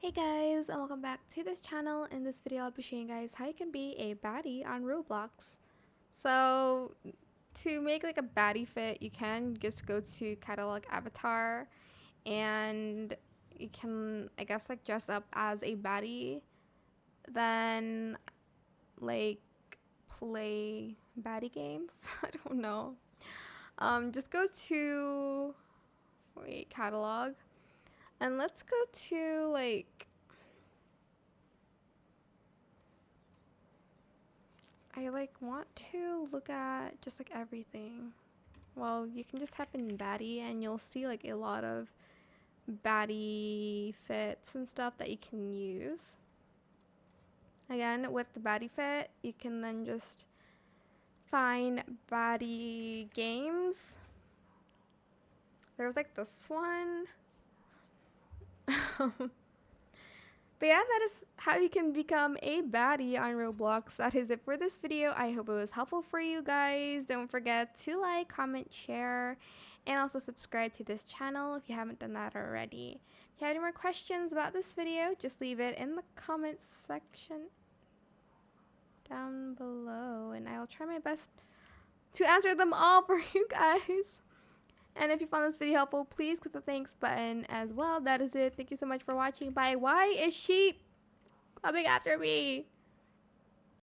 Hey guys, and welcome back to this channel. In this video I'll be showing you guys how you can be a baddie on Roblox. So to make like a baddie fit, you can just go to catalog avatar and you can, I guess, like dress up as a baddie, then like play baddie games. I don't know. Just go to catalog, and let's go to like, I want to look at just like everything. Well, you can just type in baddie and you'll see like a lot of baddie fits and stuff that you can use. Again, with the baddie fit, you can then just find baddie games. There's like this one. But yeah, that is how you can become a baddie on Roblox. That is it for this video. I hope it was helpful for you guys. Don't forget to like, comment, share, and also subscribe to this channel if you haven't done that already. If you have any more questions about this video, just leave it in the comments section down below, and I'll try my best to answer them all for you guys. And if you found this video helpful, please click the thanks button as well. That is it. Thank you so much for watching. Bye. Why is she coming after me?